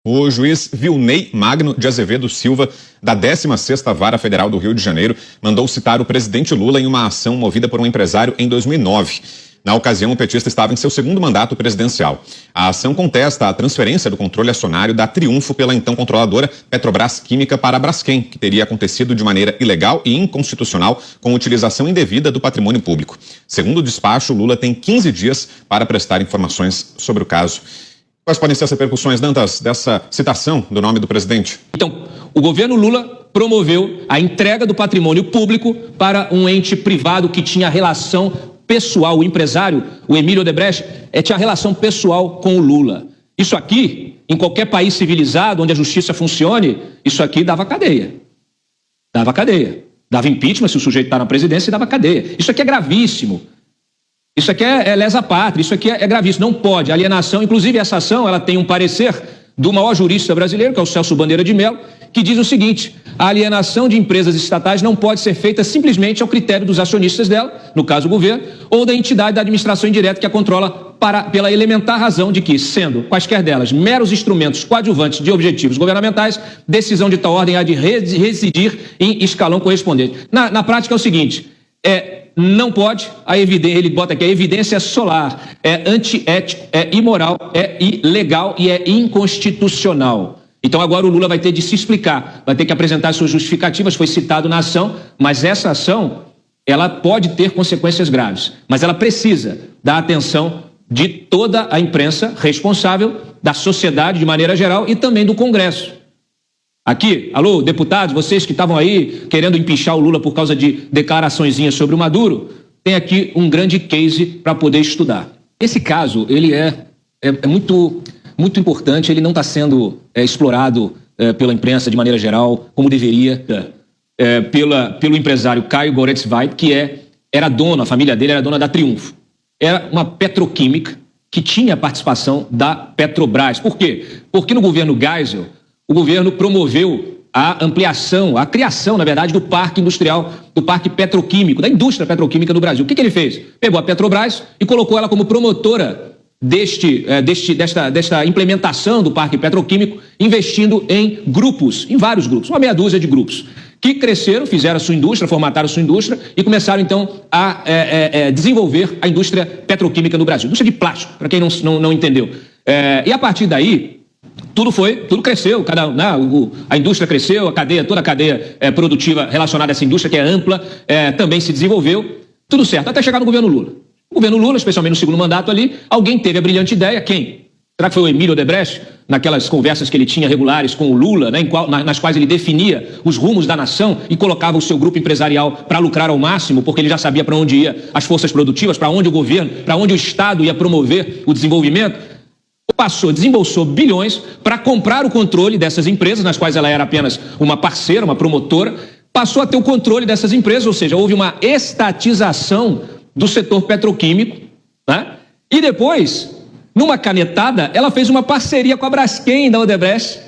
O juiz Vilney Magno de Azevedo Silva, da 16ª Vara Federal do Rio de Janeiro, mandou citar o presidente Lula em uma ação movida por um empresário em 2009. Na ocasião, o petista estava em seu segundo mandato presidencial. A ação contesta a transferência do controle acionário da Triunfo pela então controladora Petrobras Química para a Braskem, que teria acontecido de maneira ilegal e inconstitucional com utilização indevida do patrimônio público. Segundo o despacho, Lula tem 15 dias para prestar informações sobre o caso. Quais podem ser as repercussões, Dantas, dessa citação do nome do presidente? Então, o governo Lula promoveu a entrega do patrimônio público para um ente privado que tinha relação pessoal. O empresário, o Emílio Odebrecht, tinha relação pessoal com o Lula. Isso aqui, em qualquer país civilizado, onde a justiça funcione, isso aqui dava cadeia. Dava cadeia. Dava impeachment se o sujeito está na presidência e dava cadeia. Isso aqui é gravíssimo. Isso aqui é lesa pátria, isso aqui é gravíssimo, não pode. Alienação, inclusive essa ação, ela tem um parecer do maior jurista brasileiro, que é o Celso Bandeira de Mello, que diz o seguinte: a alienação de empresas estatais não pode ser feita simplesmente ao critério dos acionistas dela, no caso o governo, ou da entidade da administração indireta que a controla pela elementar razão de que, sendo quaisquer delas meros instrumentos coadjuvantes de objetivos governamentais, decisão de tal ordem há de residir em escalão correspondente. Na prática é o seguinte, não pode, ele bota aqui, a evidência solar, é antiético, é imoral, é ilegal e é inconstitucional. Então agora o Lula vai ter de se explicar, vai ter que apresentar suas justificativas, foi citado na ação, mas essa ação, ela pode ter consequências graves, mas ela precisa da atenção de toda a imprensa responsável, da sociedade de maneira geral e também do Congresso. Aqui, alô, deputados, vocês que estavam aí querendo empichar o Lula por causa de declaraçõezinhas sobre o Maduro, tem aqui um grande case para poder estudar. Esse caso, ele é muito importante, ele não está sendo explorado pela imprensa de maneira geral, como deveria, pelo empresário Caio Goretzweig, que era dono, a família dele era dona da Triunfo. Era uma petroquímica que tinha participação da Petrobras. Por quê? Porque no governo Geisel, o governo promoveu a ampliação, a criação, na verdade, do parque industrial, do parque petroquímico, da indústria petroquímica no Brasil. O que ele fez? Pegou a Petrobras e colocou ela como promotora desta implementação do parque petroquímico, investindo em grupos, em vários grupos, uma meia dúzia de grupos, que cresceram, fizeram a sua indústria, formataram a sua indústria e começaram, então, a desenvolver a indústria petroquímica no Brasil. Indústria de plástico, para quem não entendeu. E a partir daí, tudo cresceu, a indústria cresceu, toda a cadeia produtiva relacionada a essa indústria, que é ampla, também se desenvolveu, tudo certo, até chegar no governo Lula. O governo Lula, especialmente no segundo mandato ali, alguém teve a brilhante ideia, quem? Será que foi o Emílio Odebrecht, naquelas conversas que ele tinha regulares com o Lula, nas quais ele definia os rumos da nação e colocava o seu grupo empresarial para lucrar ao máximo, porque ele já sabia para onde ia as forças produtivas, para onde o governo, para onde o Estado ia promover o desenvolvimento? Desembolsou bilhões para comprar o controle dessas empresas, nas quais ela era apenas uma parceira, uma promotora, passou a ter o controle dessas empresas, ou seja, houve uma estatização do setor petroquímico, né? E depois, numa canetada, ela fez uma parceria com a Braskem da Odebrecht,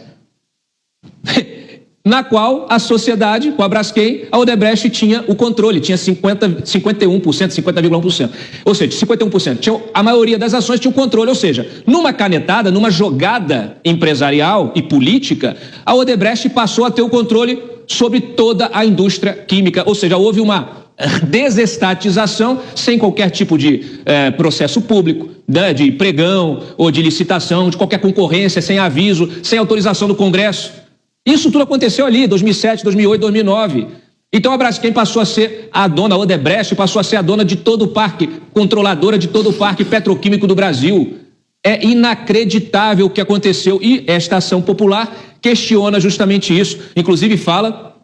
na qual a sociedade, com a Braskem, a Odebrecht tinha o controle, tinha 51%, 50,1%. Ou seja, 51%. A maioria das ações tinha o controle, ou seja, numa canetada, numa jogada empresarial e política, a Odebrecht passou a ter o controle sobre toda a indústria química, ou seja, houve uma desestatização sem qualquer tipo de processo público, de pregão ou de licitação, de qualquer concorrência, sem aviso, sem autorização do Congresso. Isso tudo aconteceu ali, 2007, 2008, 2009. Então a Braskem passou a ser a dona, a Odebrecht passou a ser a dona de todo o parque, controladora de todo o parque petroquímico do Brasil. É inacreditável o que aconteceu e esta ação popular questiona justamente isso. Inclusive fala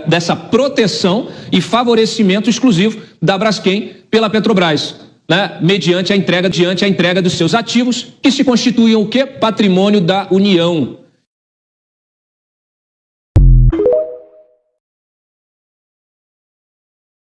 dessa proteção e favorecimento exclusivo da Braskem pela Petrobras, né? Mediante a entrega dos seus ativos, que se constituíam o quê? Patrimônio da União.